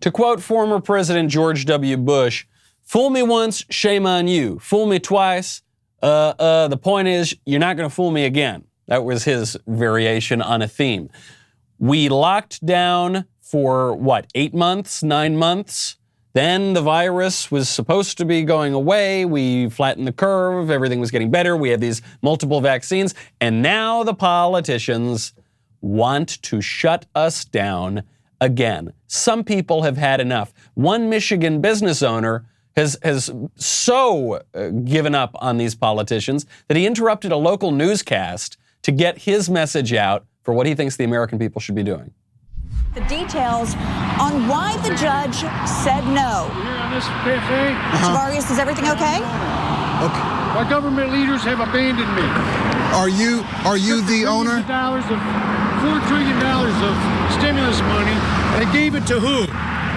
To quote former President George W. Bush, "Fool me once, shame on you. Fool me twice, the point is you're not going to fool me again." That was his variation on a theme. We locked down for, 8 months, 9 months? Then the virus was supposed to be going away. We flattened the curve. Everything was getting better. We had these multiple vaccines. And now the politicians want to shut us down again. Some people have had enough. One Michigan business owner has so given up on these politicians that he interrupted a local newscast to get his message out for what he thinks the American people should be doing. The details on why the judge said no. Here on this cafe. Tavarius, is everything okay? Okay. Our government leaders have abandoned me. Are you the owner? $4 trillion of stimulus money. They gave it to who?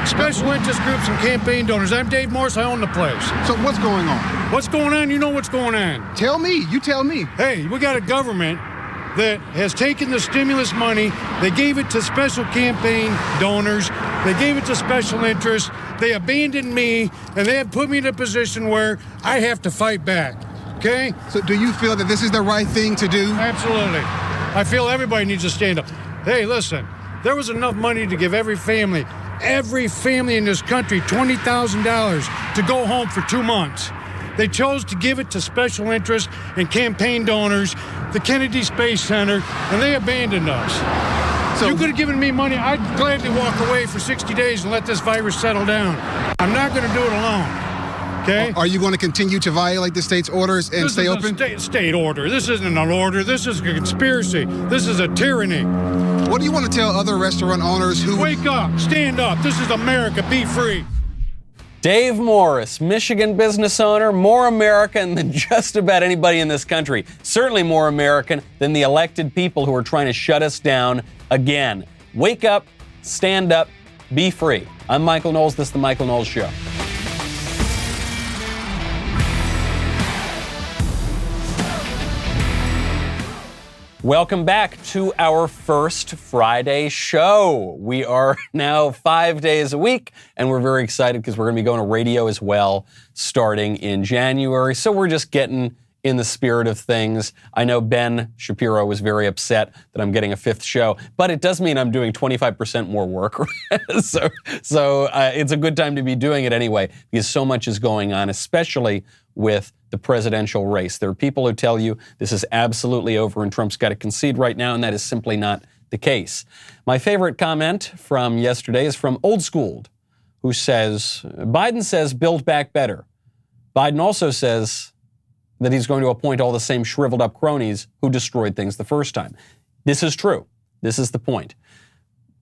Special interest groups and campaign donors. I'm Dave Morris. I own the place. So what's going on? What's going on? You know what's going on. Tell me. You tell me. Hey, we got a government that has taken the stimulus money. They gave it to special campaign donors. They gave it to special interests. They abandoned me, and they have put me in a position where I have to fight back. Okay? So do you feel that this is the right thing to do? Absolutely. I feel everybody needs to stand up. Hey, listen, there was enough money to give every family in this country $20,000 to go home for 2 months. They chose to give it to special interests and campaign donors, the Kennedy Space Center, and they abandoned us. So you could have given me money. I'd gladly walk away for 60 days and let this virus settle down. I'm not going to do it alone. Okay? Are you going to continue to violate the state's orders and stay open? This is a state order. This isn't an order. This is a conspiracy. This is a tyranny. What do you want to tell other restaurant owners who... Wake up. Stand up. This is America. Be free. Dave Morris, Michigan business owner, more American than just about anybody in this country. Certainly more American than the elected people who are trying to shut us down again. Wake up, stand up, be free. I'm Michael Knowles. This is The Michael Knowles Show. Welcome back to our first Friday show. We are now 5 days a week, and we're very excited because we're going to be going to radio as well starting in January. So we're just getting in the spirit of things. I know Ben Shapiro was very upset that I'm getting a fifth show, but it does mean I'm doing 25% more work. So it's a good time to be doing it anyway, because so much is going on, especially with the presidential race. There are people who tell you this is absolutely over and Trump's got to concede right now, and that is simply not the case. My favorite comment from yesterday is from Old Schooled, who says, Biden says build back better. Biden also says that he's going to appoint all the same shriveled up cronies who destroyed things the first time. This is true. This is the point.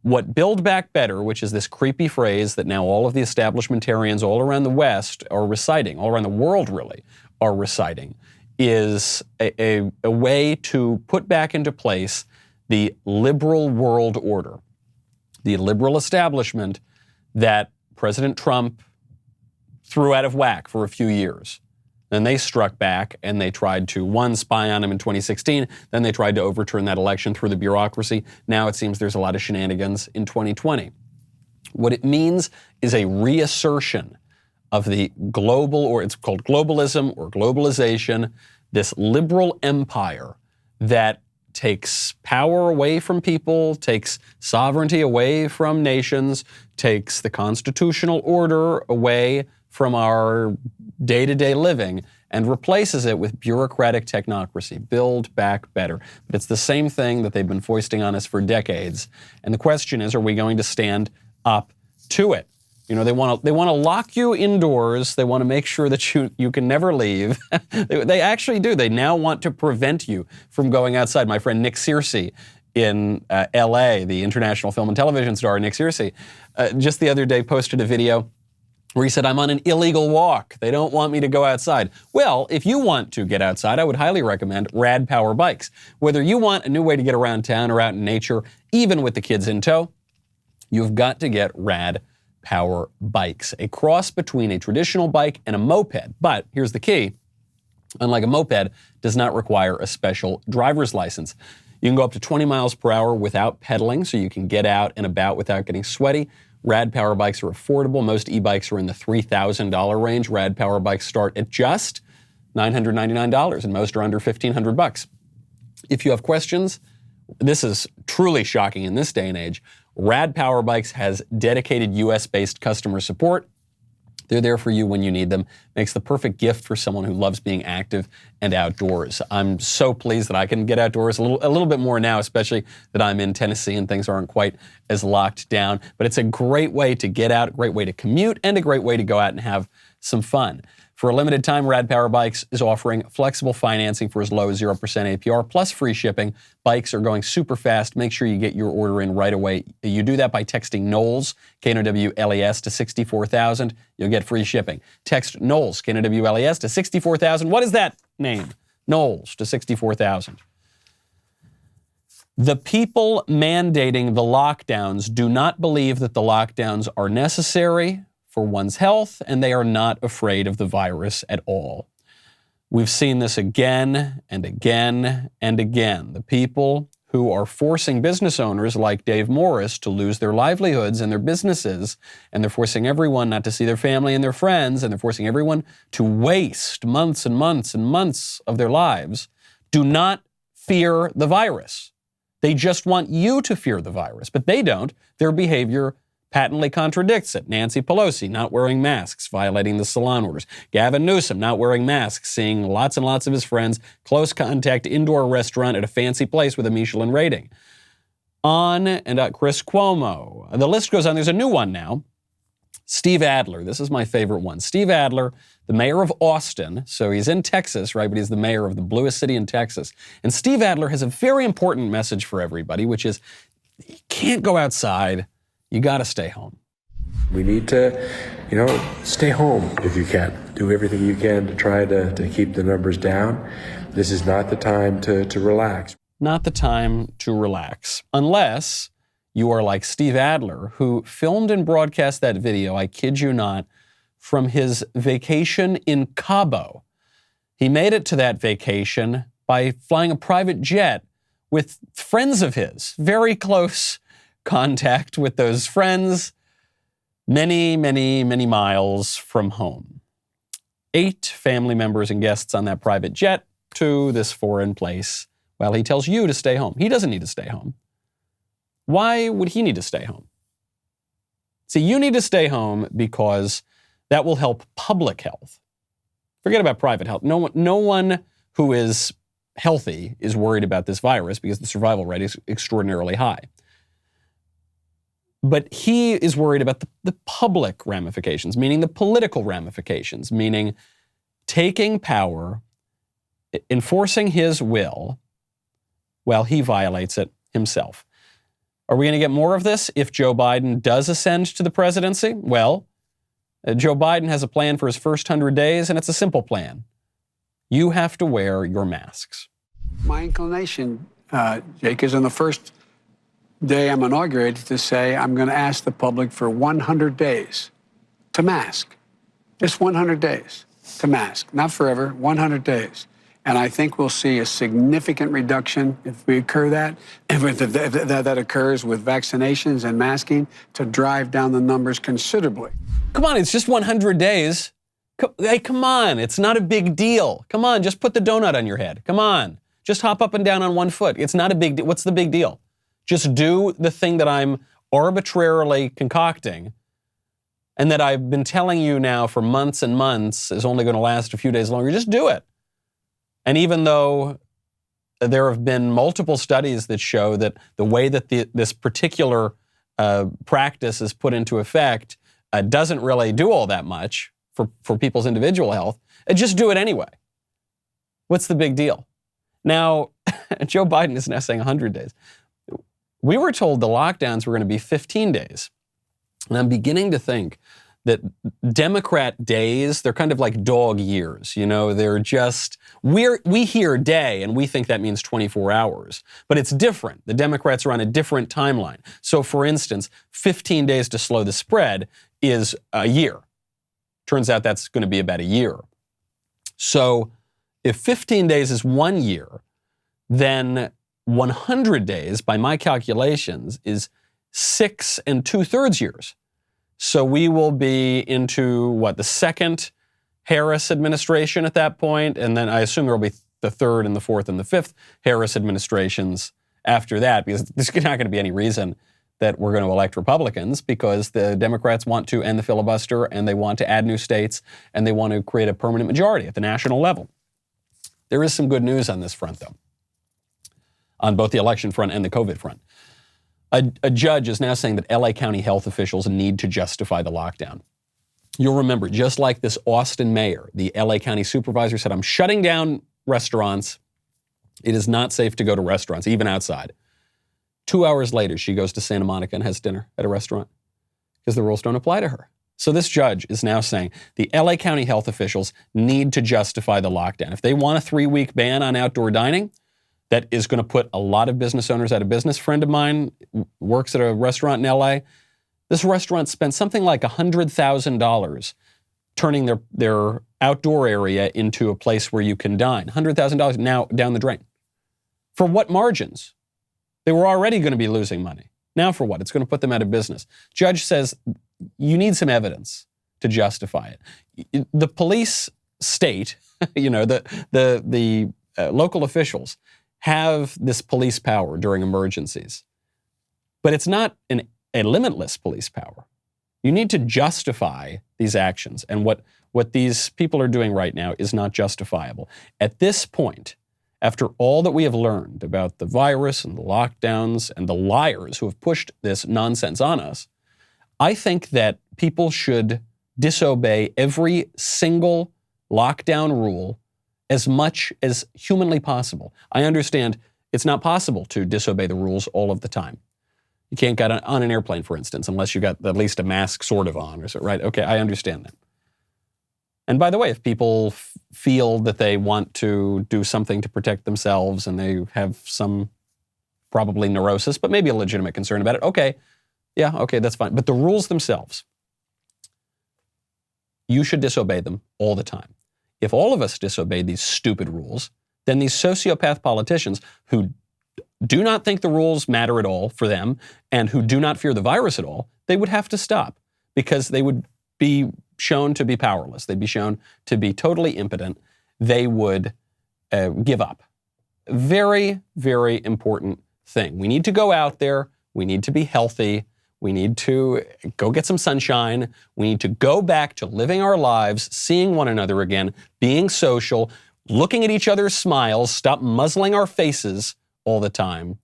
What build back better, which is this creepy phrase that now all of the establishmentarians all around the West are reciting, all around the world really are reciting, is a way to put back into place the liberal world order, the liberal establishment that President Trump threw out of whack for a few years. Then they struck back and they tried to, one, spy on him in 2016. Then they tried to overturn that election through the bureaucracy. Now it seems there's a lot of shenanigans in 2020. What it means is a reassertion of the global, or it's called globalism or globalization, this liberal empire that takes power away from people, takes sovereignty away from nations, takes the constitutional order away from our day-to-day living and replaces it with bureaucratic technocracy. Build back better. But it's the same thing that they've been foisting on us for decades. And the question is, are we going to stand up to it? You know, they want to lock you indoors. They want to make sure that you can never leave. They actually do. They now want to prevent you from going outside. My friend Nick Searcy in L.A., the international film and television star Nick Searcy, just the other day posted a video where he said, I'm on an illegal walk. They don't want me to go outside. Well, if you want to get outside, I would highly recommend Rad Power Bikes. Whether you want a new way to get around town or out in nature, even with the kids in tow, you've got to get Rad Power Bikes, a cross between a traditional bike and a moped. But here's the key. Unlike a moped, does not require a special driver's license. You can go up to 20 miles per hour without pedaling, so you can get out and about without getting sweaty. Rad Power bikes are affordable. Most e-bikes are in the $3,000 range. Rad Power bikes start at just $999, and most are under $1,500. If you have questions, this is truly shocking in this day and age. Rad Power Bikes has dedicated US-based customer support. They're there for you when you need them. Makes the perfect gift for someone who loves being active and outdoors. I'm so pleased that I can get outdoors a little bit more now, especially that I'm in Tennessee and things aren't quite as locked down. But it's a great way to get out, a great way to commute, and a great way to go out and have some fun. For a limited time, Rad Power Bikes is offering flexible financing for as low as 0% APR plus free shipping. Bikes are going super fast. Make sure you get your order in right away. You do that by texting Knowles, Knowles, to 64,000. You'll get free shipping. Text Knowles, Knowles, to 64,000. What is that name? Knowles to 64,000. The people mandating the lockdowns do not believe that the lockdowns are necessary for one's health, and they are not afraid of the virus at all. We've seen this again and again and again. The people who are forcing business owners like Dave Morris to lose their livelihoods and their businesses, and they're forcing everyone not to see their family and their friends, and they're forcing everyone to waste months and months and months of their lives, do not fear the virus. They just want you to fear the virus, but they don't. Their behavior patently contradicts it. Nancy Pelosi not wearing masks, violating the salon orders. Gavin Newsom not wearing masks, seeing lots and lots of his friends, close contact indoor restaurant at a fancy place with a Michelin rating. On and Chris Cuomo. The list goes on. There's a new one now. Steve Adler. This is my favorite one. Steve Adler, the mayor of Austin. So he's in Texas, right? But he's the mayor of the bluest city in Texas. And Steve Adler has a very important message for everybody, which is you can't go outside. You got to stay home. We need to, stay home if you can. Do everything you can to try to keep the numbers down. This is not the time to relax. Not the time to relax. Unless you are like Steve Adler, who filmed and broadcast that video, I kid you not, from his vacation in Cabo. He made it to that vacation by flying a private jet with friends of his, very close contact with those friends, many, many, many miles from home. 8 family members and guests on that private jet to this foreign place while he tells you to stay home. He doesn't need to stay home. Why would he need to stay home? See, you need to stay home because that will help public health. Forget about private health. No one who is healthy is worried about this virus because the survival rate is extraordinarily high. But he is worried about the public ramifications, meaning the political ramifications, meaning taking power, enforcing his will while he violates it himself. Are we going to get more of this if Joe Biden does ascend to the presidency? Well, Joe Biden has a plan for his first 100 days, and it's a simple plan. You have to wear your masks. My inclination, Jake, is on the first day I'm inaugurated to say I'm going to ask the public for 100 days to mask. Just 100 days to mask. Not forever, 100 days. And I think we'll see a significant reduction if we occur that, if that occurs with vaccinations and masking to drive down the numbers considerably. Come on, it's just 100 days. Hey, come on, it's not a big deal. Come on, just put the donut on your head. Come on, just hop up and down on one foot. It's not a big deal. What's the big deal? Just do the thing that I'm arbitrarily concocting and that I've been telling you now for months and months is only going to last a few days longer. Just do it. And even though there have been multiple studies that show that the way that this particular practice is put into effect doesn't really do all that much for people's individual health, just do it anyway. What's the big deal? Now, Joe Biden is now saying 100 days. We were told the lockdowns were going to be 15 days. And I'm beginning to think that Democrat days, they're kind of like dog years. They're just, we hear day and we think that means 24 hours. But it's different. The Democrats are on a different timeline. So for instance, 15 days to slow the spread is a year. Turns out that's going to be about a year. So if 15 days is 1 year, then 100 days, by my calculations, is 6 2/3 years. So we will be into, the second Harris administration at that point, and then I assume there will be the third and the fourth and the fifth Harris administrations after that, because there's not going to be any reason that we're going to elect Republicans, because the Democrats want to end the filibuster and they want to add new states and they want to create a permanent majority at the national level. There is some good news on this front, though, on both the election front and the COVID front. A judge is now saying that LA County health officials need to justify the lockdown. You'll remember, just like this Austin mayor, the LA County supervisor said, I'm shutting down restaurants. It is not safe to go to restaurants, even outside. 2 hours later, she goes to Santa Monica and has dinner at a restaurant because the rules don't apply to her. So this judge is now saying the LA County health officials need to justify the lockdown. If they want a 3-week ban on outdoor dining, that is going to put a lot of business owners out of business. A friend of mine works at a restaurant in LA. This restaurant spent something like $100,000 turning their outdoor area into a place where you can dine. $100,000 now down the drain. For what margins? They were already going to be losing money. Now for what? It's going to put them out of business. Judge says you need some evidence to justify it. The police state, the local officials have this police power during emergencies. But it's not a limitless police power. You need to justify these actions. And what these people are doing right now is not justifiable. At this point, after all that we have learned about the virus and the lockdowns and the liars who have pushed this nonsense on us, I think that people should disobey every single lockdown rule as much as humanly possible. I understand it's not possible to disobey the rules all of the time. You can't get on an airplane, for instance, unless you got at least a mask sort of on, or so, right? Okay, I understand that. And by the way, if people feel that they want to do something to protect themselves and they have some probably neurosis, but maybe a legitimate concern about it, okay, that's fine. But the rules themselves, you should disobey them all the time. If all of us disobeyed these stupid rules, then these sociopath politicians who do not think the rules matter at all for them and who do not fear the virus at all, they would have to stop because they would be shown to be powerless. They'd be shown to be totally impotent. They would give up. Very, very important thing. We need to go out there. We need to be healthy. We need to go get some sunshine. We need to go back to living our lives, seeing one another again, being social, looking at each other's smiles, stop muzzling our faces all the time.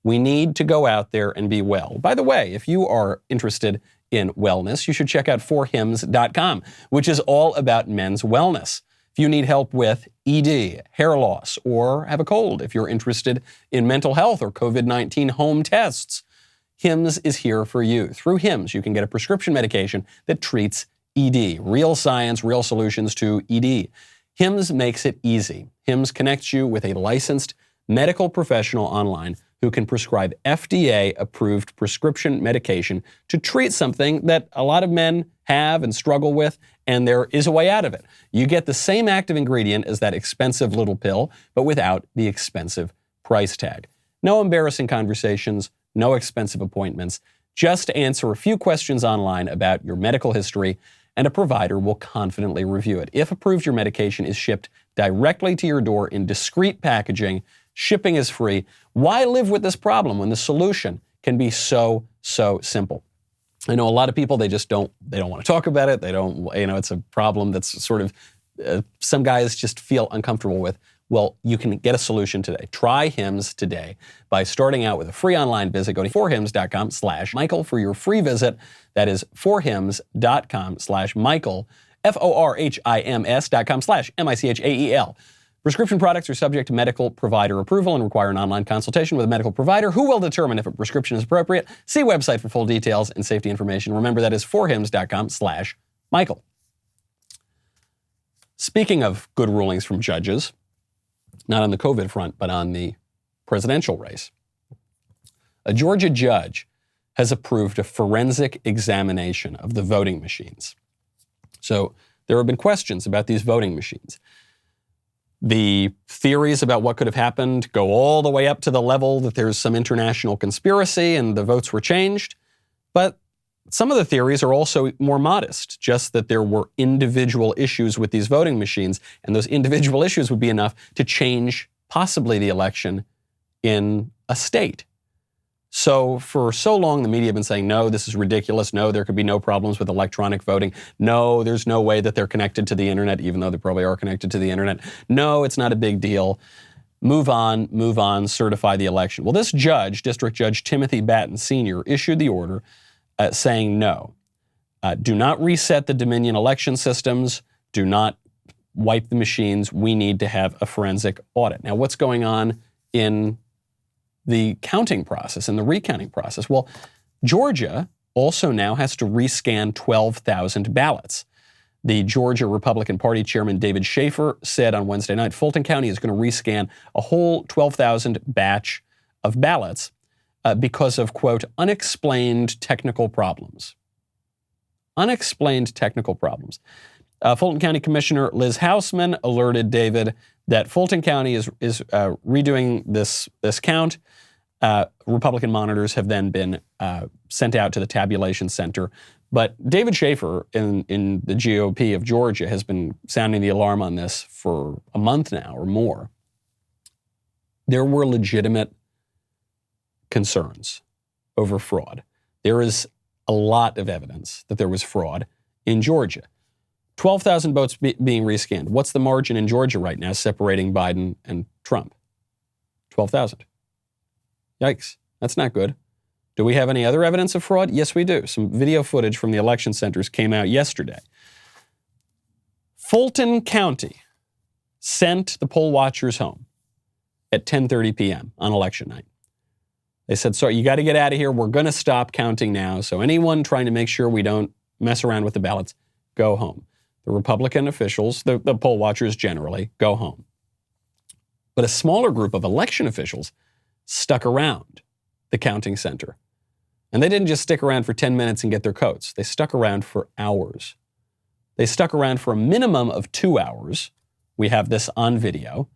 We need to go out there and be well. By the way, if you are interested in wellness, you should check out forhims.com, which is all about men's wellness. If you need help with ED, hair loss, or have a cold, if you're interested in mental health or COVID-19 home tests, Hims is here for you. Through Hims, you can get a prescription medication that treats ED. Real science, real solutions to ED. Hims makes it easy. Hims connects you with a licensed medical professional online who can prescribe FDA-approved prescription medication to treat something that a lot of men have and struggle with, and there is a way out of it. You get the same active ingredient as that expensive little pill, but without the expensive price tag. No embarrassing conversations, no expensive appointments. Just answer a few questions online about your medical history, and a provider will confidently review it. If approved, your medication is shipped directly to your door in discreet packaging. Shipping is free. Why live with this problem when the solution can be so simple? I know a lot of people, they don't want to talk about it. They don't, it's a problem that's sort of, some guys just feel uncomfortable with. Well, you can get a solution today. Try Hims today by starting out with a free online visit. Go to forhims.com/Michael for your free visit. That is forhims.com/Michael, forhims.com/MICHAEL. Prescription products are subject to medical provider approval and require an online consultation with a medical provider who will determine if a prescription is appropriate. See website for full details and safety information. Remember, that is forhims.com/Michael. Speaking of good rulings from judges, not on the COVID front, but on the presidential race, a Georgia judge has approved a forensic examination of the voting machines. So there have been questions about these voting machines. The theories about what could have happened go all the way up to the level that there's some international conspiracy and the votes were changed. But Some of the theories are also more modest, just that there were individual issues with these voting machines, and those individual issues would be enough to change possibly the election in a state. So for so long, the media have been saying, no, this is ridiculous. No, there could be no problems with electronic voting. No, there's no way that they're connected to the internet, even though they probably are connected to the internet. No, it's not a big deal. Move on, certify the election. Well, this judge, District Judge Timothy Batten Sr., issued the order saying no. Do not reset the Dominion election systems. Do not wipe the machines. We need to have a forensic audit. Now, what's going on in the counting process and the recounting process? Well, Georgia also now has to rescan 12,000 ballots. The Georgia Republican Party Chairman David Schaefer said on Wednesday night, Fulton County is going to rescan a whole 12,000 batch of ballots because of, quote, unexplained technical problems. Unexplained technical problems. Fulton County Commissioner Liz Hausman alerted David that Fulton County is redoing this count. Republican monitors have then been sent out to the tabulation center. But David Schaefer in the GOP of Georgia has been sounding the alarm on this for a month now or more. There were legitimate concerns over fraud. There is a lot of evidence that there was fraud in Georgia. 12,000 votes being rescanned. What's the margin in Georgia right now separating Biden and Trump? 12,000. Yikes. That's not good. Do we have any other evidence of fraud? Yes, we do. Some video footage from the election centers came out yesterday. Fulton County sent the poll watchers home at 10:30 p.m. on election night. They said, so you got to get out of here. We're going to stop counting now. So anyone trying to make sure we don't mess around with the ballots, go home. The Republican officials, the poll watchers generally, go home. But a smaller group of election officials stuck around the counting center. And they didn't just stick around for 10 minutes and get their coats. They stuck around for hours. They stuck around for a minimum of 2 hours. We have this on video.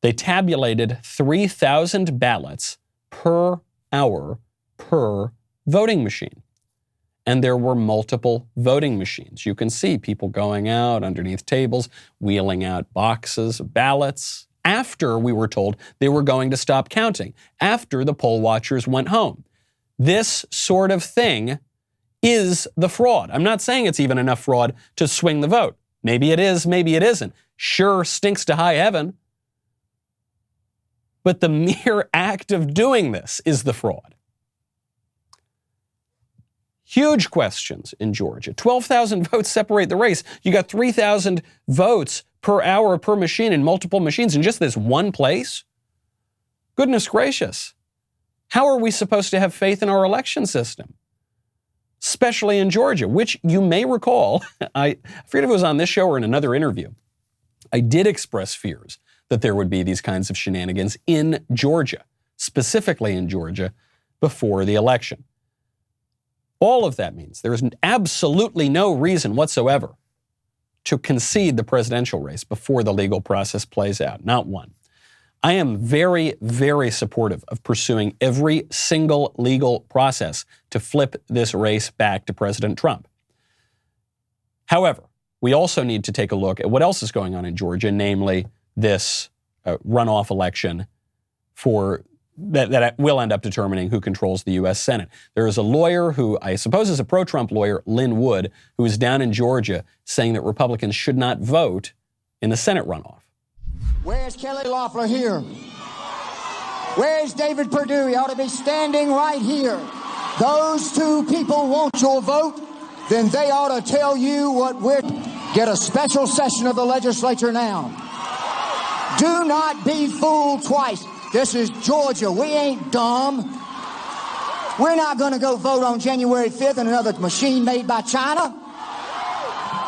They tabulated 3,000 ballots per hour per voting machine. And there were multiple voting machines. You can see people going out underneath tables, wheeling out boxes of ballots after we were told they were going to stop counting, after the poll watchers went home. This sort of thing is the fraud. I'm not saying it's even enough fraud to swing the vote. Maybe it is, maybe it isn't. Sure stinks to high heaven. But the mere act of doing this is the fraud. Huge questions in Georgia. 12,000 votes separate the race. You got 3,000 votes per hour per machine in multiple machines in just this one place? Goodness gracious. How are we supposed to have faith in our election system? Especially in Georgia, which you may recall, I forget if it was on this show or in another interview, I did express fears that there would be these kinds of shenanigans in Georgia, specifically in Georgia, before the election. All of that means there is absolutely no reason whatsoever to concede the presidential race before the legal process plays out. Not one. I am very, very supportive of pursuing every single legal process to flip this race back to President Trump. However, we also need to take a look at what else is going on in Georgia, namely this runoff election that will end up determining who controls the U.S. Senate. There is a lawyer who I suppose is a pro-Trump lawyer, Lynn Wood, who is down in Georgia saying that Republicans should not vote in the Senate runoff. Where's Kelly Loeffler here? Where's David Perdue? He ought to be standing right here. Those two people want your vote, then they ought to tell you what we're... Get a special session of the legislature now. Do not be fooled twice. This is Georgia. We ain't dumb. We're not going to go vote on January 5th in another machine made by China.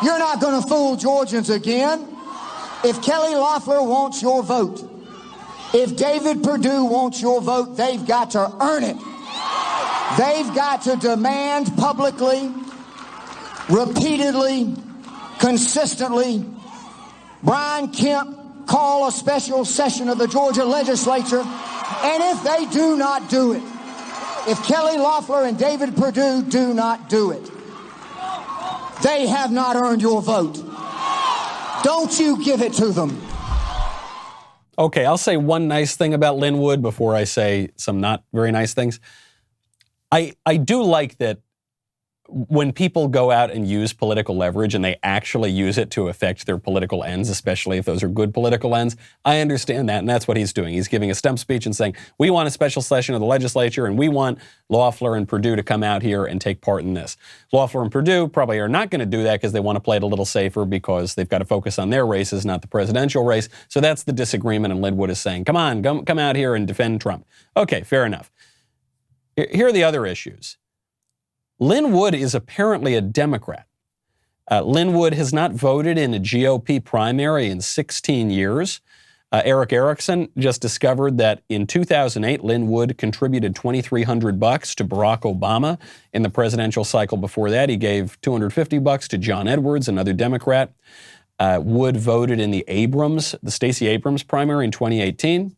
You're not going to fool Georgians again. If Kelly Loeffler wants your vote, if David Perdue wants your vote, they've got to earn it. They've got to demand publicly, repeatedly, consistently, Brian Kemp call a special session of the Georgia legislature, and if they do not do it, if Kelly Loeffler and David Perdue do not do it, they have not earned your vote. Don't you give it to them. Okay, I'll say one nice thing about Linwood before I say some not very nice things. I do like that when people go out and use political leverage and they actually use it to affect their political ends, especially if those are good political ends, I understand that, and that's what he's doing. He's giving a stump speech and saying, we want a special session of the legislature, and we want Loeffler and Perdue to come out here and take part in this. Loeffler and Perdue probably are not going to do that because they want to play it a little safer because they've got to focus on their races, not the presidential race. So that's the disagreement, and Linwood is saying, come on, come out here and defend Trump. Okay, fair enough. Here are the other issues. Linwood is apparently a Democrat. Linwood has not voted in a GOP primary in 16 years. Eric Erickson just discovered that in 2008, Linwood contributed $2,300 to Barack Obama. In the presidential cycle before that, he gave $250 to John Edwards, another Democrat. Wood voted in the Stacey Abrams primary in 2018.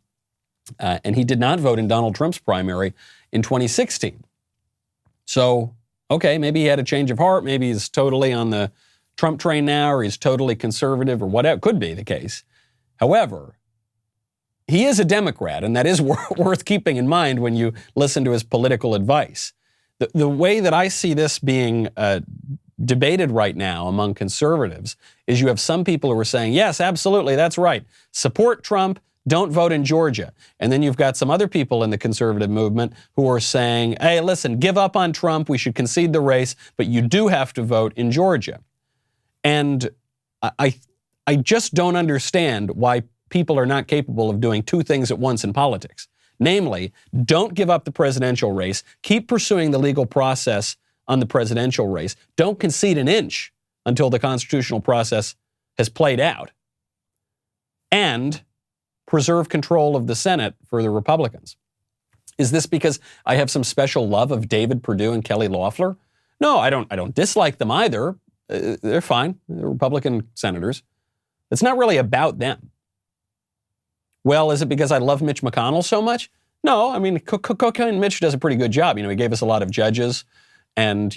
And he did not vote in Donald Trump's primary in 2016. So, okay, maybe he had a change of heart. Maybe he's totally on the Trump train now, or he's totally conservative, or whatever. Could be the case. However, he is a Democrat, and that is worth keeping in mind when you listen to his political advice. The way that I see this being debated right now among conservatives is you have some people who are saying, yes, absolutely, that's right. Support Trump. Don't vote in Georgia. And then you've got some other people in the conservative movement who are saying, hey, listen, give up on Trump. We should concede the race, but you do have to vote in Georgia. And I just don't understand why people are not capable of doing two things at once in politics. Namely, don't give up the presidential race. Keep pursuing the legal process on the presidential race. Don't concede an inch until the constitutional process has played out. And preserve control of the Senate for the Republicans. Is this because I have some special love of David Perdue and Kelly Loeffler? No, I don't dislike them either. They're fine. They're Republican senators. It's not really about them. Well, is it because I love Mitch McConnell so much? No, I mean, Cocaine Mitch does a pretty good job. He gave us a lot of judges, and,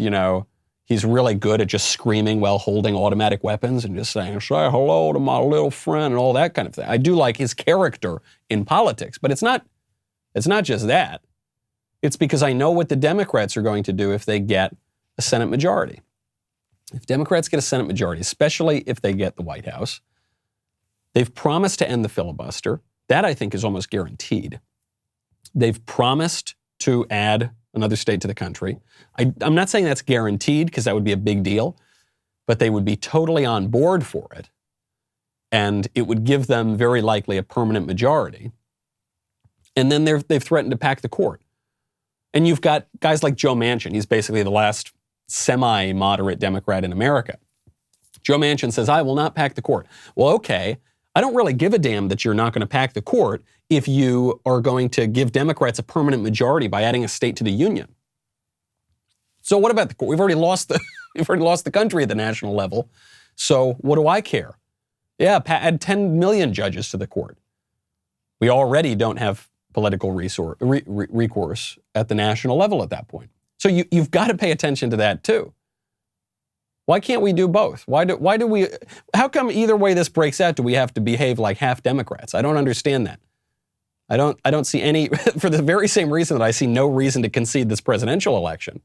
he's really good at just screaming while holding automatic weapons and just saying, say hello to my little friend and all that kind of thing. I do like his character in politics, but it's not just that. It's because I know what the Democrats are going to do if they get a Senate majority. If Democrats get a Senate majority, especially if they get the White House, they've promised to end the filibuster. That, I think, is almost guaranteed. They've promised to add another state to the country. I'm not saying that's guaranteed because that would be a big deal, but they would be totally on board for it. And it would give them very likely a permanent majority. And then they've threatened to pack the court. And you've got guys like Joe Manchin. He's basically the last semi-moderate Democrat in America. Joe Manchin says, I will not pack the court. Well, okay, I don't really give a damn that you're not going to pack the court if you are going to give Democrats a permanent majority by adding a state to the union. So what about the court? We've already lost the country at the national level. So what do I care? Yeah, add 10 million judges to the court. We already don't have political recourse at the national level at that point. So you've got to pay attention to that too. Why can't we do both? How come either way this breaks out do we have to behave like half Democrats? I don't understand that. I don't see any, for the very same reason that I see no reason to concede this presidential election.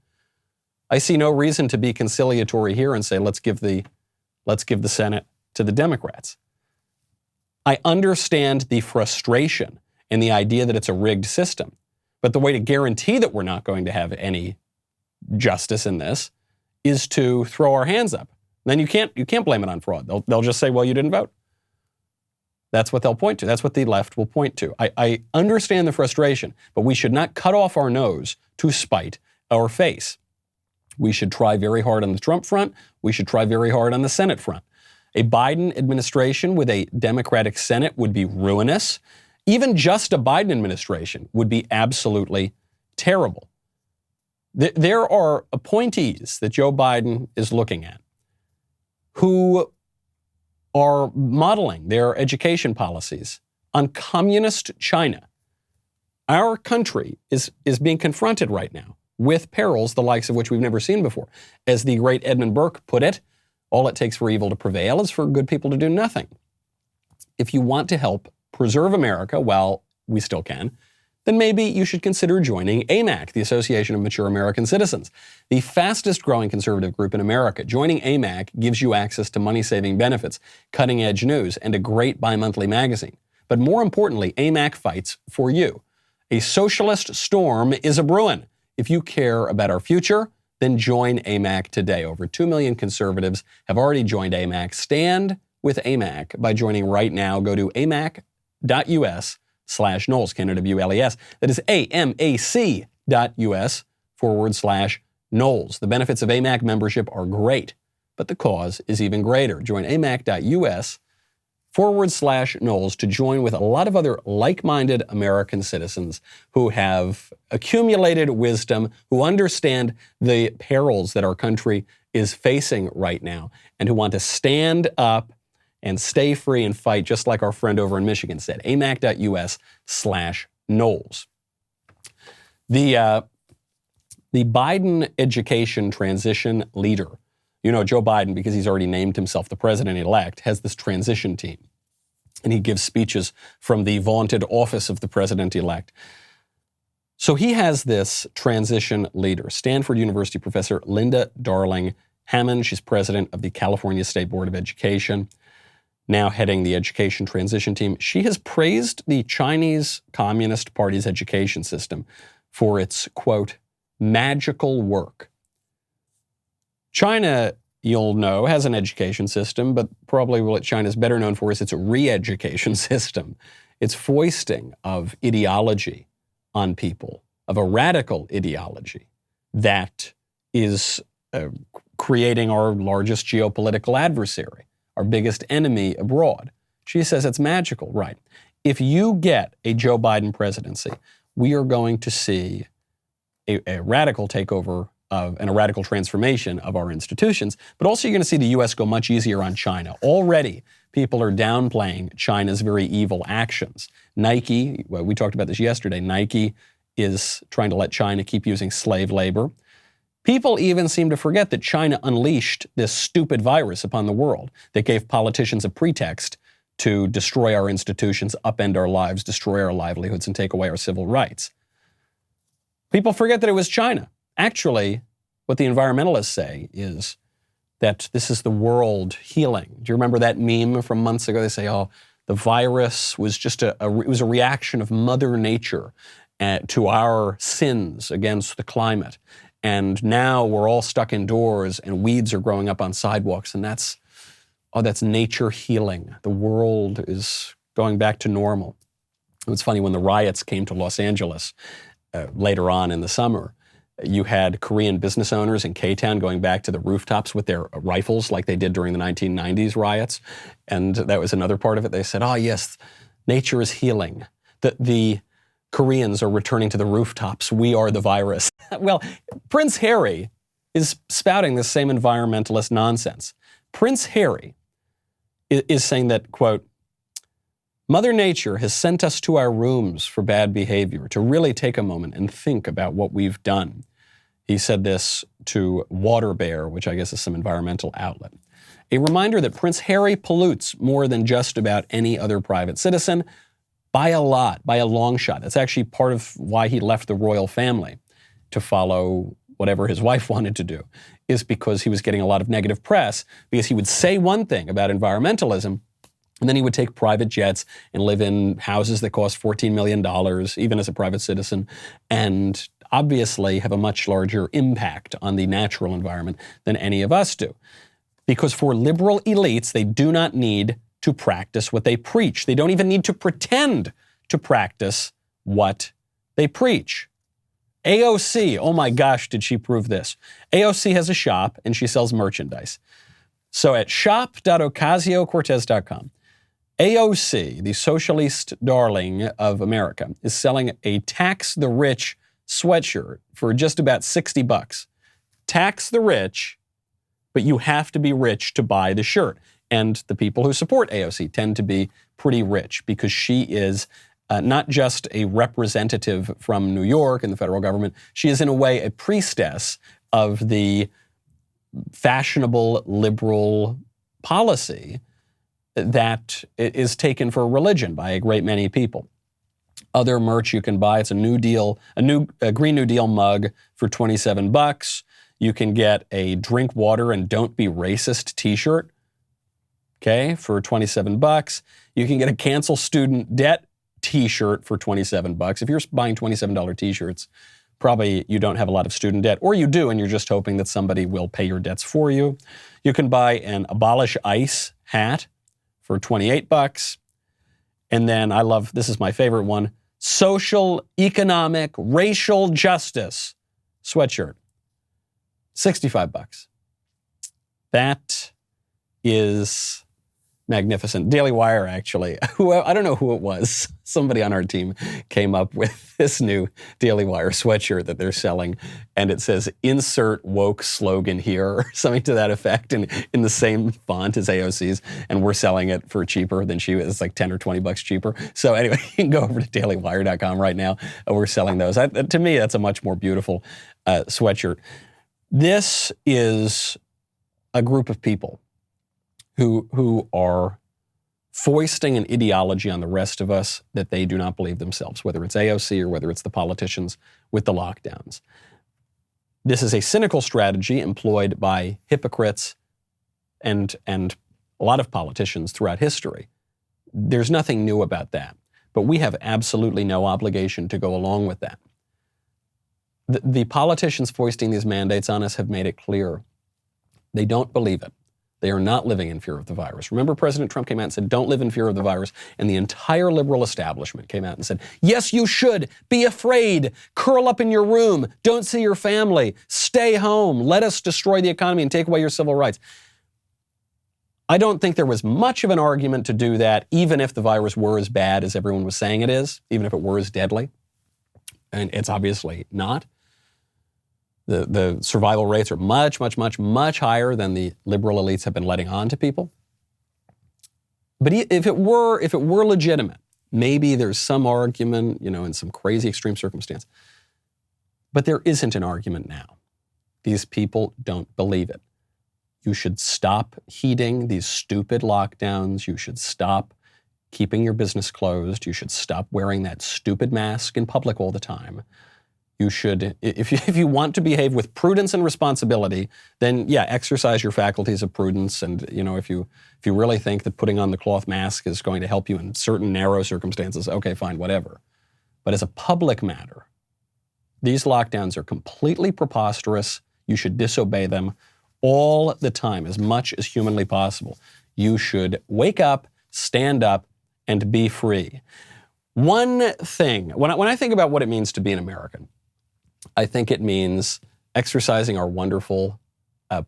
I see no reason to be conciliatory here and say, let's give the Senate to the Democrats. I understand the frustration and the idea that it's a rigged system. But the way to guarantee that we're not going to have any justice in this is to throw our hands up. Then you can't blame it on fraud. They'll just say, well, you didn't vote. That's what they'll point to. That's what the left will point to. I understand the frustration, but we should not cut off our nose to spite our face. We should try very hard on the Trump front. We should try very hard on the Senate front. A Biden administration with a Democratic Senate would be ruinous. Even just a Biden administration would be absolutely terrible. There are appointees that Joe Biden is looking at who are modeling their education policies on communist China. Our country is being confronted right now with perils the likes of which we've never seen before. As the great Edmund Burke put it, all it takes for evil to prevail is for good people to do nothing. If you want to help preserve America while we still can, then maybe you should consider joining AMAC, the Association of Mature American Citizens, the fastest growing conservative group in America. Joining AMAC gives you access to money-saving benefits, cutting-edge news, and a great bi-monthly magazine. But more importantly, AMAC fights for you. A socialist storm is a-brewing. If you care about our future, then join AMAC today. Over 2 million conservatives have already joined AMAC. Stand with AMAC by joining right now. Go to amac.us/Knowles, K-N-O-W-L-E-S. That is amac.us/Knowles. The benefits of AMAC membership are great, but the cause is even greater. Join amac.us/Knowles to join with a lot of other like-minded American citizens who have accumulated wisdom, who understand the perils that our country is facing right now, and who want to stand up and stay free and fight, just like our friend over in Michigan said. amac.us/Knowles. The Biden education transition leader, you know, Joe Biden, because he's already named himself the president-elect, has this transition team. And he gives speeches from the vaunted office of the president-elect. So he has this transition leader, Stanford University professor Linda Darling Hammond. She's president of the California State Board of Education, now heading the education transition team. She has praised the Chinese Communist Party's education system for its, quote, magical work. China, you'll know, has an education system, but probably what China's better known for is its re-education system. Its foisting of ideology on people, of a radical ideology that is creating our largest geopolitical adversary, our biggest enemy abroad. She says it's magical, right? If you get a Joe Biden presidency, we are going to see a radical takeover and a radical transformation of our institutions, but also you're going to see the U.S. go much easier on China. Already, people are downplaying China's very evil actions. Nike, well, we talked about this yesterday, Nike is trying to let China keep using slave labor. People even seem to forget that China unleashed this stupid virus upon the world that gave politicians a pretext to destroy our institutions, upend our lives, destroy our livelihoods, and take away our civil rights. People forget that it was China. Actually, what the environmentalists say is that this is the world healing. Do you remember that meme from months ago? They say, oh, the virus was just it was a reaction of Mother Nature to our sins against the climate. And now we're all stuck indoors and weeds are growing up on sidewalks, and that's nature healing. The world is going back to normal. It was funny when the riots came to Los Angeles later on in the summer. You had Korean business owners in K-Town going back to the rooftops with their rifles like they did during the 1990s riots. And that was another part of it. They said, oh, yes, nature is healing. The Koreans are returning to the rooftops. We are the virus. Well, Prince Harry is spouting the same environmentalist nonsense. Prince Harry is saying that, quote, Mother Nature has sent us to our rooms for bad behavior, to really take a moment and think about what we've done. He said this to Water Bear, which I guess is some environmental outlet. A reminder that Prince Harry pollutes more than just about any other private citizen, by a lot, by a long shot. That's actually part of why he left the royal family to follow whatever his wife wanted to do, is because he was getting a lot of negative press, because he would say one thing about environmentalism, and then he would take private jets and live in houses that cost $14 million, even as a private citizen, and obviously have a much larger impact on the natural environment than any of us do. Because for liberal elites, they do not need to practice what they preach. They don't even need to pretend to practice what they preach. AOC, oh my gosh, did she prove this? AOC has a shop and she sells merchandise. So at shop.ocasio-cortez.com, AOC, the socialist darling of America, is selling a Tax the Rich sweatshirt for just about $60. Tax the rich, but you have to be rich to buy the shirt. And the people who support AOC tend to be pretty rich because she is not just a representative from New York and the federal government. She is in a way a priestess of the fashionable liberal policy that is taken for religion by a great many people. Other merch you can buy, it's a Green New Deal mug for $27. You can get a Drink Water and Don't Be Racist t-shirt, okay, for $27. You can get a Cancel Student Debt t-shirt for $27. If you're buying $27 t-shirts, probably you don't have a lot of student debt, or you do and you're just hoping that somebody will pay your debts for you. You can buy an Abolish ICE hat for $28. And then this is my favorite one, Social, Economic, Racial Justice sweatshirt, $65. That is magnificent. Daily Wire, actually, I don't know who it was. Somebody on our team came up with this new Daily Wire sweatshirt that they're selling, and it says, insert woke slogan here, or something to that effect, and in the same font as AOC's, and we're selling it for cheaper than she was. It's like 10 or 20 bucks cheaper. So anyway, you can go over to dailywire.com right now. We're selling those. To me, that's a much more beautiful sweatshirt. This is a group of people who are foisting an ideology on the rest of us that they do not believe themselves, whether it's AOC or whether it's the politicians with the lockdowns. This is a cynical strategy employed by hypocrites and a lot of politicians throughout history. There's nothing new about that, but we have absolutely no obligation to go along with that. The politicians foisting these mandates on us have made it clear they don't believe it. They are not living in fear of the virus. Remember, President Trump came out and said, don't live in fear of the virus. And the entire liberal establishment came out and said, yes, you should. Be afraid. Curl up in your room. Don't see your family. Stay home. Let us destroy the economy and take away your civil rights. I don't think there was much of an argument to do that, even if the virus were as bad as everyone was saying it is, even if it were as deadly. And it's obviously not. The survival rates are much, much, much, much higher than the liberal elites have been letting on to people. But if it were legitimate, maybe there's some argument, in some crazy extreme circumstance. But there isn't an argument now. These people don't believe it. You should stop heeding these stupid lockdowns. You should stop keeping your business closed. You should stop wearing that stupid mask in public all the time. You should, if you want to behave with prudence and responsibility, then exercise your faculties of prudence. And if you really think that putting on the cloth mask is going to help you in certain narrow circumstances, okay, fine, whatever. But as a public matter, these lockdowns are completely preposterous. You should disobey them all the time, as much as humanly possible. You should wake up, stand up, and be free. One thing, when I think about what it means to be an American, I think it means exercising our wonderful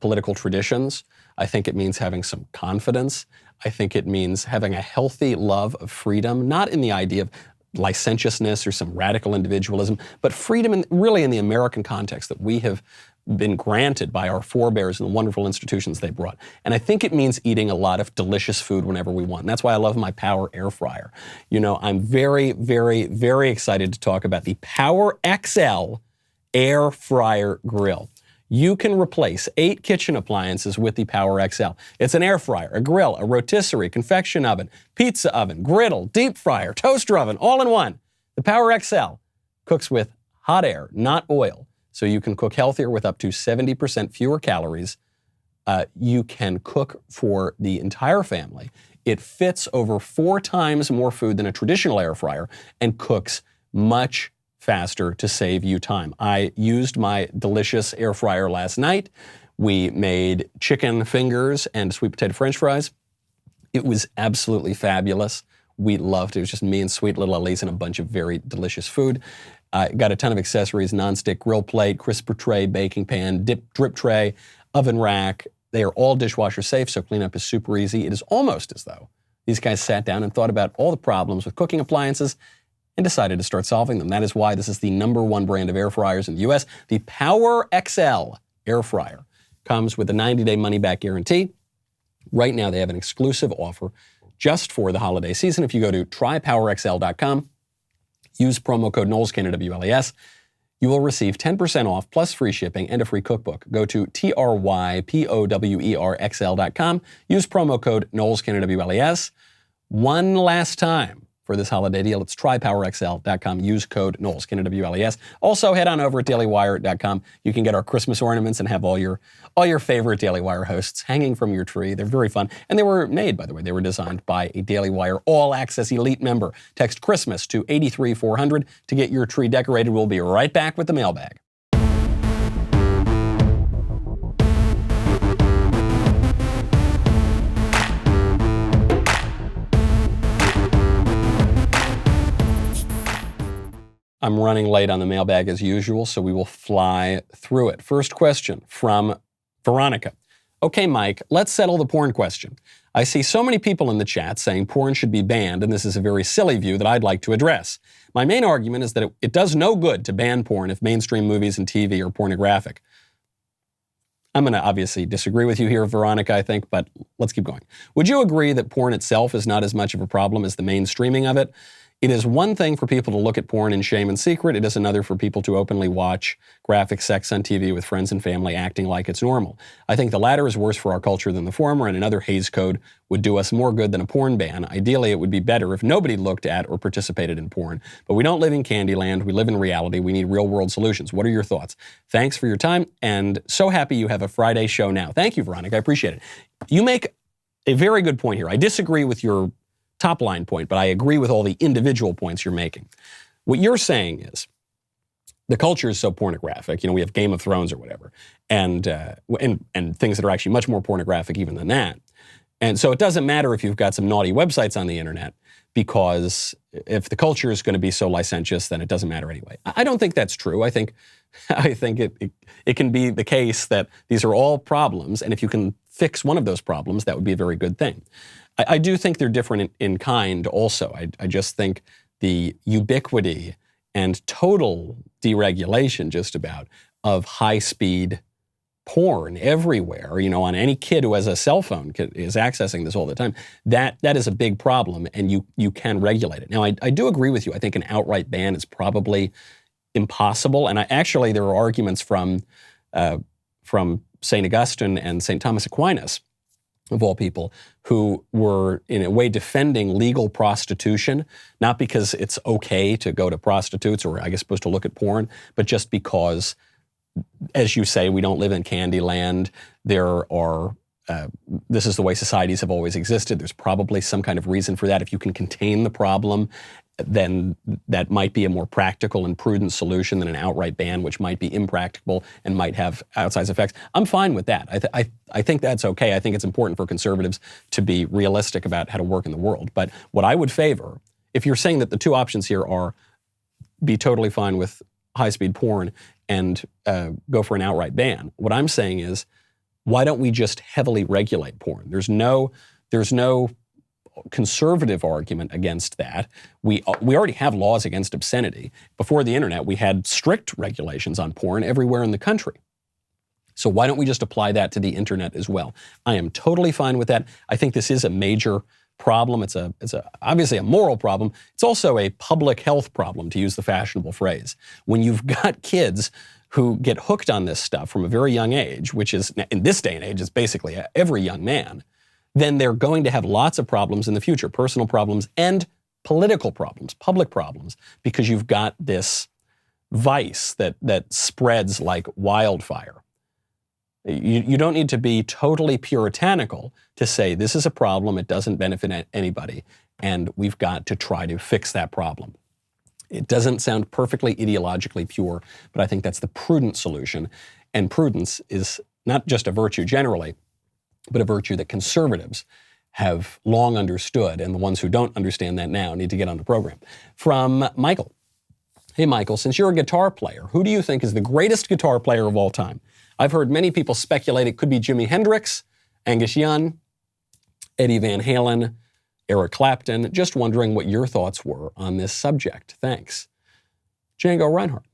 political traditions. I think it means having some confidence. I think it means having a healthy love of freedom, not in the idea of licentiousness or some radical individualism, but freedom really in the American context that we have been granted by our forebears and the wonderful institutions they brought. And I think it means eating a lot of delicious food whenever we want. And that's why I love my Power Air Fryer. I'm very, very, very excited to talk about the Power XL Air Fryer Grill. You can replace 8 kitchen appliances with the Power XL. It's an air fryer, a grill, a rotisserie, convection oven, pizza oven, griddle, deep fryer, toaster oven, all in one. The Power XL cooks with hot air, not oil, so you can cook healthier with up to 70% fewer calories. You can cook for the entire family. It fits over 4 times more food than a traditional air fryer and cooks much faster to save you time. I used my delicious air fryer last night. We made chicken fingers and sweet potato French fries. It was absolutely fabulous. We loved it. It was just me and sweet little Elise and a bunch of very delicious food. Got a ton of accessories, nonstick grill plate, crisper tray, baking pan, drip tray, oven rack. They are all dishwasher safe, so cleanup is super easy. It is almost as though these guys sat down and thought about all the problems with cooking appliances and decided to start solving them. That is why this is the #1 brand of air fryers in the U.S. The Power XL air fryer comes with a 90-day money-back guarantee. Right now, they have an exclusive offer just for the holiday season. If you go to trypowerxl.com, Use promo code Knowles, KNWLES. You will receive 10% off plus free shipping and a free cookbook. Go to TRYPOWERXL.com. Use promo code Knowles, KNWLES. One last time for this holiday deal. It's trypowerxl.com. Use code Knowles, KNWLES. Also, head on over at dailywire.com. You can get our Christmas ornaments and have all your favorite Daily Wire hosts hanging from your tree. They're very fun. And they were made, by the way, they were designed by a Daily Wire All Access Elite member. Text Christmas to 83400 to get your tree decorated. We'll be right back with the mailbag. I'm running late on the mailbag as usual, so we will fly through it. First question from Veronica. Okay, Mike, let's settle the porn question. I see so many people in the chat saying porn should be banned, and this is a very silly view that I'd like to address. My main argument is that it does no good to ban porn if mainstream movies and TV are pornographic. I'm going to obviously disagree with you here, Veronica, I think, but let's keep going. Would you agree that porn itself is not as much of a problem as the mainstreaming of it? It is one thing for people to look at porn in shame and secret. It is another for people to openly watch graphic sex on TV with friends and family acting like it's normal. I think the latter is worse for our culture than the former, and another Hays Code would do us more good than a porn ban. Ideally, it would be better if nobody looked at or participated in porn. But we don't live in Candyland. We live in reality. We need real-world solutions. What are your thoughts? Thanks for your time, and so happy you have a Friday show now. Thank you, Veronica. I appreciate it. You make a very good point here. I disagree with your top line point, but I agree with all the individual points you're making. What you're saying is the culture is so pornographic. You know, we have Game of Thrones or whatever, and things that are actually much more pornographic even than that. And so it doesn't matter if you've got some naughty websites on the internet, because if the culture is going to be so licentious, then it doesn't matter anyway. I don't think that's true. I think it can be the case that these are all problems, and if you can fix one of those problems, that would be a very good thing. I do think they're different in kind also. I just think the ubiquity and total deregulation just about of high-speed porn everywhere, you know, on any kid who has a cell phone is accessing this all the time, that is a big problem, and you can regulate it. Now, I do agree with you. I think an outright ban is probably impossible, and there are arguments from St. Augustine and St. Thomas Aquinas, of all people, who were in a way defending legal prostitution, not because it's okay to go to prostitutes or I guess supposed to look at porn, but just because, as you say, we don't live in Candyland. There are, this is the way societies have always existed. There's probably some kind of reason for that. If you can contain the problem, then that might be a more practical and prudent solution than an outright ban, which might be impractical and might have outsized effects. I'm fine with that. I think that's okay. I think it's important for conservatives to be realistic about how to work in the world. But what I would favor, if you're saying that the two options here are be totally fine with high-speed porn and go for an outright ban, what I'm saying is, why don't we just heavily regulate porn? There's no conservative argument against that. We already have laws against obscenity. Before the internet, we had strict regulations on porn everywhere in the country. So why don't we just apply that to the internet as well? I am totally fine with that. I think this is a major problem. It's obviously a moral problem. It's also a public health problem, to use the fashionable phrase. When you've got kids who get hooked on this stuff from a very young age, which is, in this day and age, is basically every young man, then they're going to have lots of problems in the future, personal problems and political problems, public problems, because you've got this vice that spreads like wildfire. You don't need to be totally puritanical to say this is a problem, it doesn't benefit anybody, and we've got to try to fix that problem. It doesn't sound perfectly ideologically pure, but I think that's the prudent solution. And prudence is not just a virtue generally, but a virtue that conservatives have long understood, and the ones who don't understand that now need to get on the program. From Michael. Hey, Michael, since you're a guitar player, who do you think is the greatest guitar player of all time? I've heard many people speculate it could be Jimi Hendrix, Angus Young, Eddie Van Halen, Eric Clapton. Just wondering what your thoughts were on this subject. Thanks. Django Reinhardt.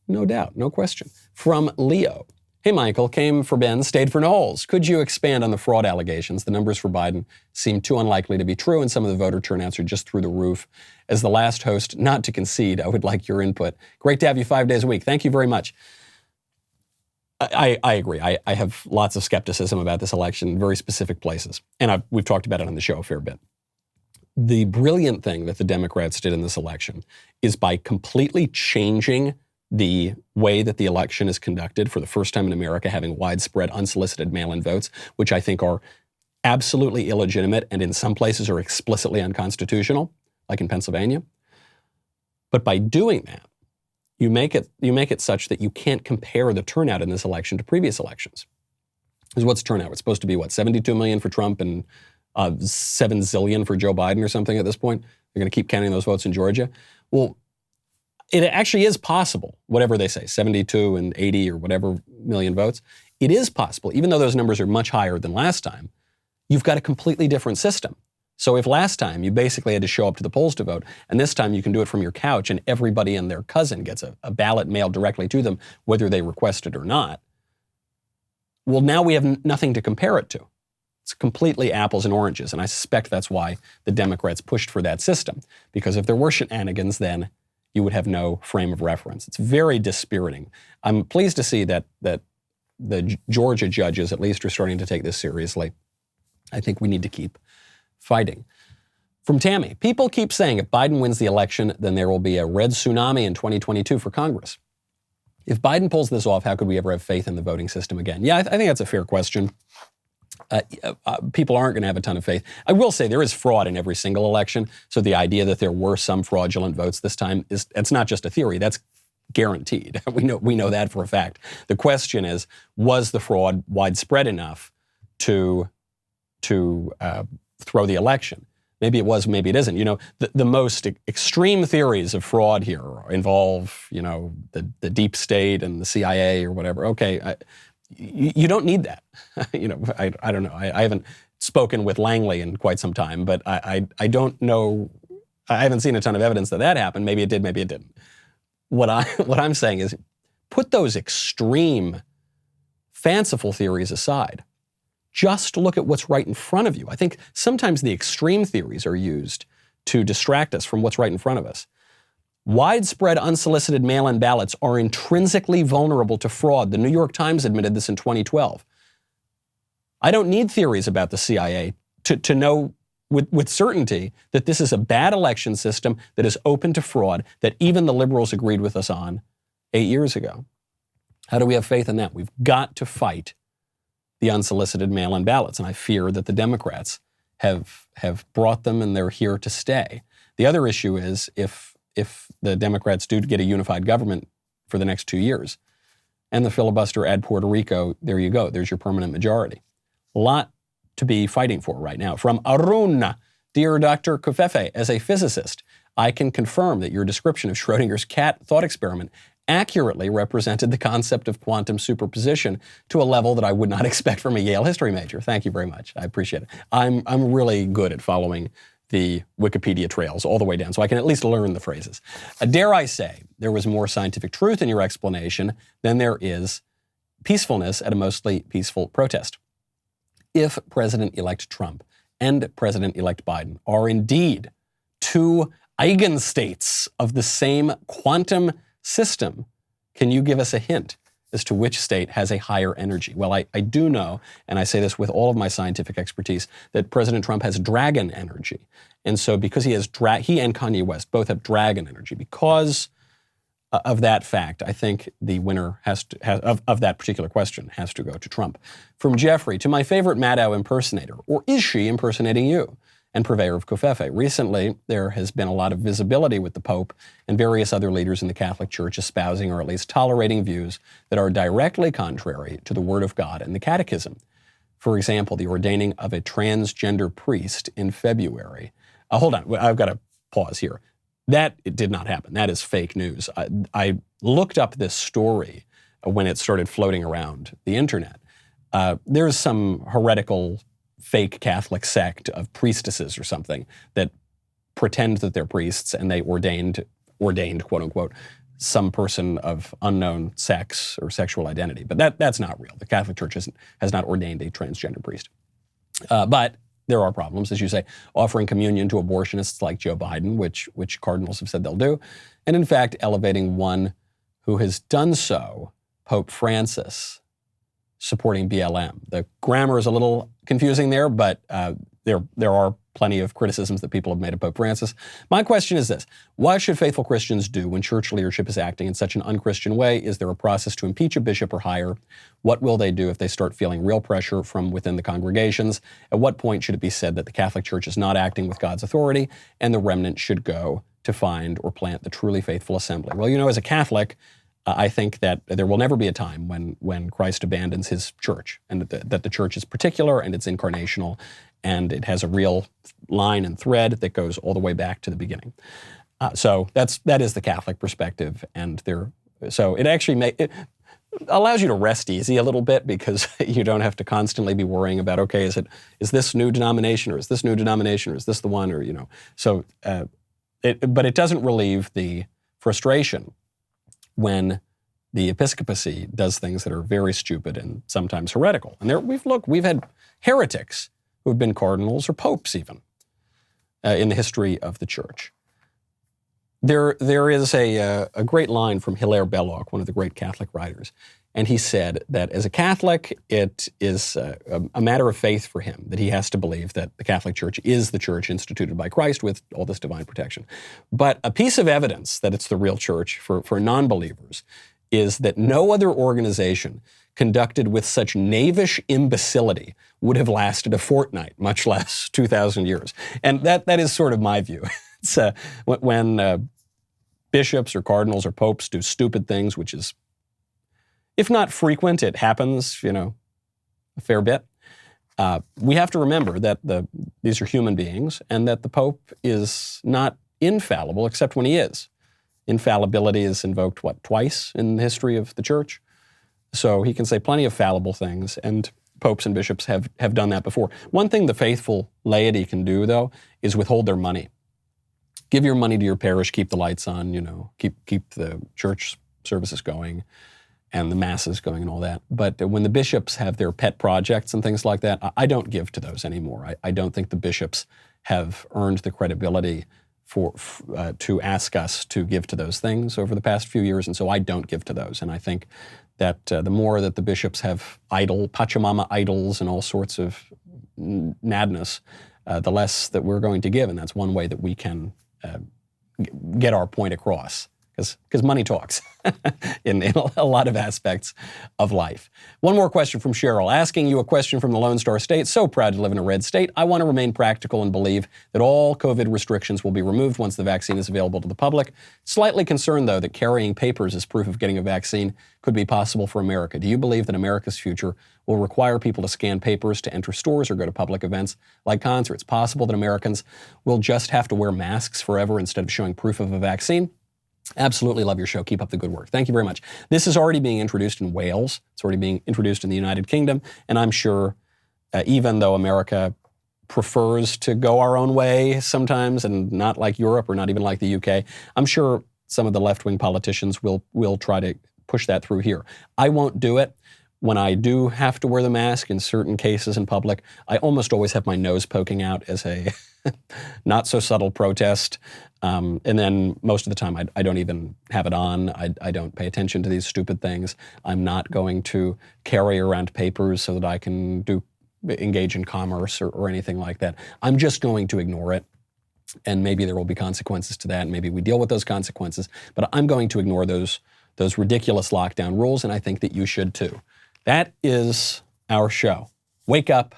No doubt, no question. From Leo. Hey, Michael, came for Ben, stayed for Knowles. Could you expand on the fraud allegations? The numbers for Biden seem too unlikely to be true, and some of the voter turnouts are just through the roof. As the last host, not to concede, I would like your input. Great to have you 5 days a week. Thank you very much. I agree. I have lots of skepticism about this election in very specific places, and we've talked about it on the show a fair bit. The brilliant thing that the Democrats did in this election is by completely changing the way that the election is conducted for the first time in America, having widespread unsolicited mail-in votes, which I think are absolutely illegitimate and in some places are explicitly unconstitutional, like in Pennsylvania. But by doing that, you make it such that you can't compare the turnout in this election to previous elections. Because what's turnout? It's supposed to be, 72 million for Trump and 7 zillion for Joe Biden or something at this point? They're going to keep counting those votes in Georgia? Well, it actually is possible, whatever they say, 72 and 80 or whatever million votes. It is possible, even though those numbers are much higher than last time, you've got a completely different system. So if last time you basically had to show up to the polls to vote, and this time you can do it from your couch and everybody and their cousin gets a ballot mailed directly to them, whether they request it or not, well, now we have nothing to compare it to. It's completely apples and oranges, and I suspect that's why the Democrats pushed for that system, because if there were shenanigans, then you would have no frame of reference. It's very dispiriting. I'm pleased to see that the Georgia judges at least are starting to take this seriously. I think we need to keep fighting. From Tammy, people keep saying if Biden wins the election, then there will be a red tsunami in 2022 for Congress. If Biden pulls this off, how could we ever have faith in the voting system again? Yeah, I think that's a fair question. People aren't going to have a ton of faith. I will say there is fraud in every single election. So the idea that there were some fraudulent votes this time it's not just a theory. That's guaranteed. We know that for a fact. The question is, was the fraud widespread enough to throw the election? Maybe it was, maybe it isn't. The most extreme theories of fraud here involve, the deep state and the CIA or whatever. Okay, you don't need that. I don't know. I haven't spoken with Langley in quite some time, but I don't know. I haven't seen a ton of evidence that happened. Maybe it did, maybe it didn't. What I'm saying is, put those extreme, fanciful theories aside. Just look at what's right in front of you. I think sometimes the extreme theories are used to distract us from what's right in front of us. Widespread unsolicited mail-in ballots are intrinsically vulnerable to fraud. The New York Times admitted this in 2012. I don't need theories about the CIA to know with certainty that this is a bad election system that is open to fraud, that even the liberals agreed with us on 8 years ago. How do we have faith in that? We've got to fight the unsolicited mail-in ballots, and I fear that the Democrats have brought them and they're here to stay. The other issue is if the Democrats do get a unified government for the next 2 years, and the filibuster add Puerto Rico, there you go. There's your permanent majority. A lot to be fighting for right now. From Arun, dear Dr. Kofefe, as a physicist, I can confirm that your description of Schrodinger's cat thought experiment accurately represented the concept of quantum superposition to a level that I would not expect from a Yale history major. Thank you very much. I appreciate it. I'm really good at following the Wikipedia trails all the way down, so I can at least learn the phrases. Dare I say, there was more scientific truth in your explanation than there is peacefulness at a mostly peaceful protest. If President-elect Trump and President-elect Biden are indeed two eigenstates of the same quantum system, can you give us a hint as to which state has a higher energy? Well, I do know, and I say this with all of my scientific expertise, that President Trump has dragon energy. And so because he and Kanye West both have dragon energy, because of that fact, I think the winner of that particular question has to go to Trump. From Jeffrey, to my favorite Maddow impersonator, or is she impersonating you? And purveyor of Kofefe. Recently, there has been a lot of visibility with the Pope and various other leaders in the Catholic Church espousing or at least tolerating views that are directly contrary to the Word of God and the Catechism. For example, the ordaining of a transgender priest in February. Hold on, I've got to pause here. It did not happen. That is fake news. I looked up this story when it started floating around the internet. There's some heretical fake Catholic sect of priestesses or something that pretend that they're priests, and they ordained quote unquote some person of unknown sex or sexual identity. But that's not real. The Catholic Church has not ordained a transgender priest. But there are problems, as you say, offering communion to abortionists like Joe Biden, which cardinals have said they'll do, and in fact elevating one who has done so, Pope Francis, supporting BLM. The grammar is a little confusing there, but there are plenty of criticisms that people have made of Pope Francis. My question is this: what should faithful Christians do when church leadership is acting in such an unchristian way? Is there a process to impeach a bishop or higher? What will they do if they start feeling real pressure from within the congregations? At what point should it be said that the Catholic Church is not acting with God's authority and the remnant should go to find or plant the truly faithful assembly? Well, as a Catholic, I think that there will never be a time when Christ abandons his church, and that the church is particular and it's incarnational, and it has a real line and thread that goes all the way back to the beginning. So that is the Catholic perspective, and so it actually it allows you to rest easy a little bit, because you don't have to constantly be worrying about, okay, is this new denomination, or is this new denomination, or is this the one, or So, but it doesn't relieve the frustration when the episcopacy does things that are very stupid and sometimes heretical. And we've had heretics who have been cardinals or popes even in the history of the church. There is a great line from Hilaire Belloc, one of the great Catholic writers, and he said that as a Catholic, it is a matter of faith for him that he has to believe that the Catholic Church is the church instituted by Christ with all this divine protection. But a piece of evidence that it's the real church for non-believers is that no other organization conducted with such knavish imbecility would have lasted a fortnight, much less 2,000 years. And that is sort of my view. It's when bishops or cardinals or popes do stupid things, which is, if not frequent, it happens, a fair bit. We have to remember that these are human beings, and that the Pope is not infallible except when he is. Infallibility is invoked, twice in the history of the church? So he can say plenty of fallible things, and popes and bishops have done that before. One thing the faithful laity can do, though, is withhold their money. Give your money to your parish, keep the lights on, keep the church services going and the masses going and all that. But when the bishops have their pet projects and things like that, I don't give to those anymore. I don't think the bishops have earned the credibility to ask us to give to those things over the past few years, and so I don't give to those. And I think that the more that the bishops have Pachamama idols and all sorts of madness, the less that we're going to give, and that's one way that we can get our point across, because money talks in a lot of aspects of life. One more question from Cheryl, asking you a question from the Lone Star State. So proud to live in a red state. I want to remain practical and believe that all COVID restrictions will be removed once the vaccine is available to the public. Slightly concerned, though, that carrying papers as proof of getting a vaccine could be possible for America. Do you believe that America's future will require people to scan papers to enter stores or go to public events like concerts? Possible that Americans will just have to wear masks forever instead of showing proof of a vaccine? Absolutely love your show. Keep up the good work. Thank you very much. This is already being introduced in Wales. It's already being introduced in the United Kingdom. And I'm sure, even though America prefers to go our own way sometimes and not like Europe or not even like the UK, I'm sure some of the left-wing politicians will try to push that through here. I won't do it. When I do have to wear the mask in certain cases in public, I almost always have my nose poking out as a not so subtle protest. And then most of the time, I don't even have it on. I don't pay attention to these stupid things. I'm not going to carry around papers so that I can engage in commerce or anything like that. I'm just going to ignore it. And maybe there will be consequences to that. And maybe we deal with those consequences. But I'm going to ignore those ridiculous lockdown rules. And I think that you should too. That is our show. Wake up,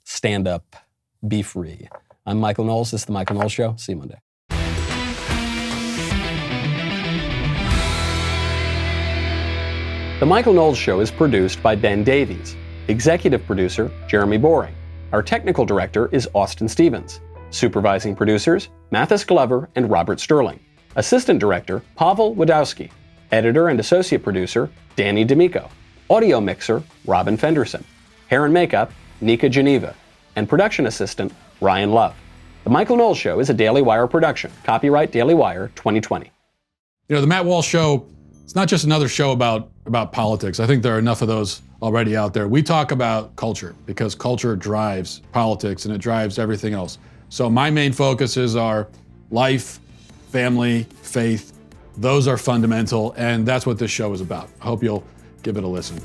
stand up, be free. I'm Michael Knowles. This is The Michael Knowles Show. See you Monday. The Michael Knowles Show is produced by Ben Davies. Executive producer, Jeremy Boring. Our technical director is Austin Stevens. Supervising producers, Mathis Glover and Robert Sterling. Assistant director, Pavel Wadowski. Editor and associate producer, Danny D'Amico. Audio mixer, Robin Fenderson. Hair and makeup, Nika Geneva. And production assistant, Ryan Love. The Michael Knowles Show is a Daily Wire production. Copyright Daily Wire 2020. The Matt Walsh Show, it's not just another show about politics. I think there are enough of those already out there. We talk about culture because culture drives politics and it drives everything else. So my main focuses are life, family, faith. Those are fundamental, and that's what this show is about. I hope you'll give it a listen.